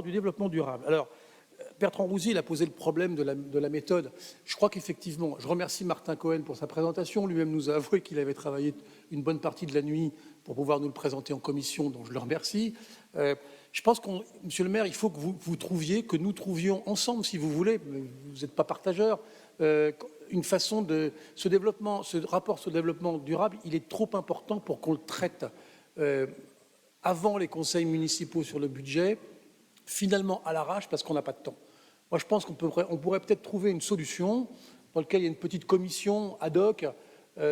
rapport du développement durable. Alors, Bertrand Rouzy, il a posé le problème de la méthode. Je crois qu'effectivement, je remercie Martin Cohen pour sa présentation. Lui-même nous a avoué qu'il avait travaillé une bonne partie de la nuit pour pouvoir nous le présenter en commission, donc je le remercie. Je pense Monsieur le maire, il faut que que nous trouvions ensemble, si vous voulez, vous n'êtes pas partageur, une façon de ce rapport sur le développement durable, il est trop important pour qu'on le traite avant les conseils municipaux sur le budget, finalement à l'arrache parce qu'on n'a pas de temps. Moi, je pense qu'on pourrait peut-être trouver une solution dans laquelle il y a une petite commission ad hoc,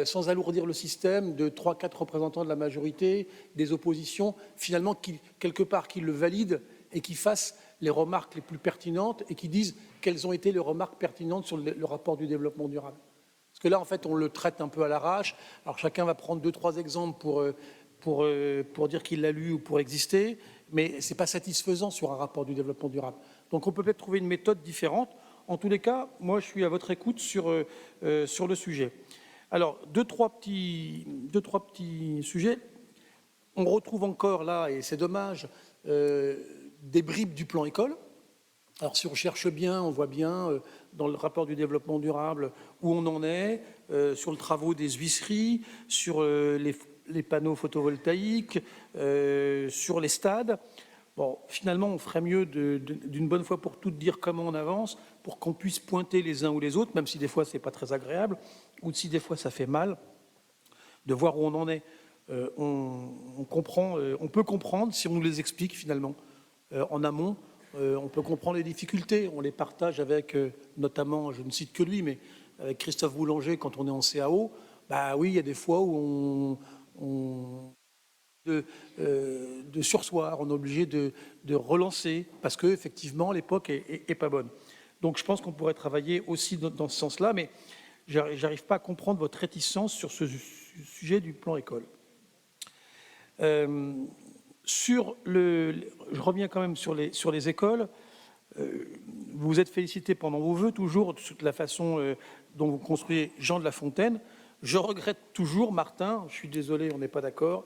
sans alourdir le système, de 3-4 représentants de la majorité, des oppositions, finalement, quelque part, qui le valident et qui fassent les remarques les plus pertinentes et qui disent quelles ont été les remarques pertinentes sur le rapport du développement durable. Parce que là, en fait, on le traite un peu à l'arrache. Alors, chacun va prendre 2-3 exemples pour dire qu'il l'a lu ou pour exister, mais ce n'est pas satisfaisant sur un rapport du développement durable. Donc on peut peut-être trouver une méthode différente. En tous les cas, moi je suis à votre écoute sur le sujet. Alors, deux, trois petits sujets. On retrouve encore là, et c'est dommage, des bribes du plan école. Alors si on cherche bien, on voit bien dans le rapport du développement durable où on en est, sur le travaux des huisseries, sur les panneaux photovoltaïques, sur les stades. Bon, finalement, on ferait mieux d'une bonne fois pour toutes dire comment on avance pour qu'on puisse pointer les uns ou les autres, même si des fois c'est pas très agréable ou si des fois ça fait mal, de voir où on en est. On peut comprendre si on nous les explique finalement en amont. On peut comprendre les difficultés, on les partage avec notamment, je ne cite que lui, mais avec Christophe Boulanger quand on est en CAO. Bah oui, il y a des fois où de sursoir, on est obligé de relancer parce que effectivement l'époque est pas bonne. Donc je pense qu'on pourrait travailler aussi dans ce sens-là, mais j'arrive pas à comprendre votre réticence sur ce sujet du plan école. Je reviens quand même sur les écoles. Vous vous êtes félicité pendant vos vœux toujours de la façon dont vous construisez Jean de La Fontaine. Je regrette toujours, Martin, je suis désolé, on n'est pas d'accord,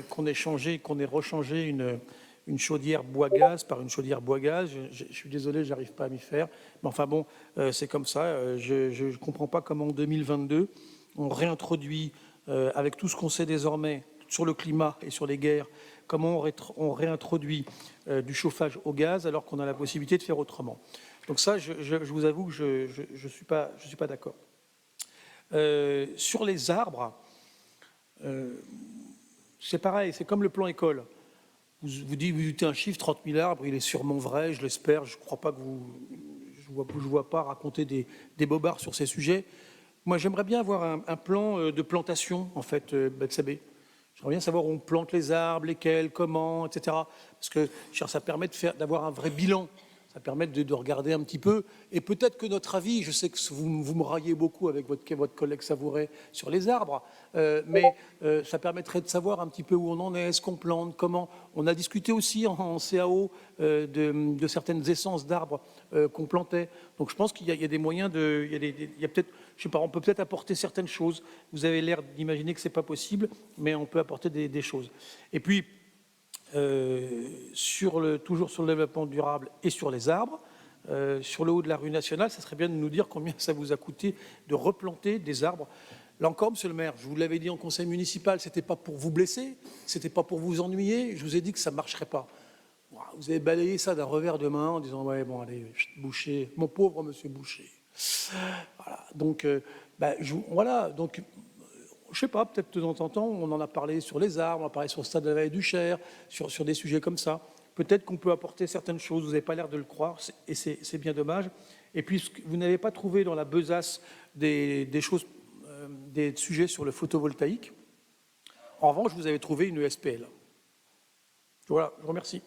qu'on ait rechangé une chaudière bois-gaz par une chaudière bois-gaz. Je suis désolé, j'arrive pas à m'y faire. Mais enfin bon, c'est comme ça. Je ne comprends pas comment en 2022, on réintroduit, avec tout ce qu'on sait désormais sur le climat et sur les guerres, comment on réintroduit du chauffage au gaz alors qu'on a la possibilité de faire autrement. Donc ça, je vous avoue que je suis pas d'accord. Sur les arbres, c'est pareil, c'est comme le plan école. Vous dites un chiffre, 30 000 arbres, il est sûrement vrai, je l'espère, je ne crois pas que je vois pas raconter des bobards sur ces sujets. Moi, j'aimerais bien avoir un plan de plantation, en fait, Betsabé. J'aimerais bien savoir où on plante les arbres, lesquels, comment, etc. Parce que ça permet d'avoir un vrai bilan. Ça permet de regarder un petit peu. Et peut-être que notre avis, je sais que vous me raillez beaucoup avec votre collègue Savouret sur les arbres, mais ça permettrait de savoir un petit peu où on en est, est-ce qu'on plante, comment. On a discuté aussi en CAO de certaines essences d'arbres qu'on plantait. Donc je pense qu'il y a des moyens il y a peut-être, je sais pas, on peut peut-être apporter certaines choses. Vous avez l'air d'imaginer que c'est pas possible, mais on peut apporter des choses. Et puis, toujours sur le développement durable et sur les arbres, sur le haut de la rue nationale, ça serait bien de nous dire combien ça vous a coûté de replanter des arbres. Là encore, monsieur le maire, je vous l'avais dit en conseil municipal, c'était pas pour vous blesser, c'était pas pour vous ennuyer, je vous ai dit que ça marcherait pas. Vous avez balayé ça d'un revers de main en disant ouais bon allez, Boucher, mon pauvre monsieur Boucher. Voilà, donc voilà, donc je sais pas, peut-être de temps en temps, on en a parlé sur les arbres, on a parlé sur le stade de la vallée du Cher, sur des sujets comme ça. Peut-être qu'on peut apporter certaines choses, vous n'avez pas l'air de le croire, et c'est bien dommage. Et puis, vous n'avez pas trouvé dans la besace des sujets sur le photovoltaïque. En revanche, vous avez trouvé une SPL. Voilà, je vous remercie.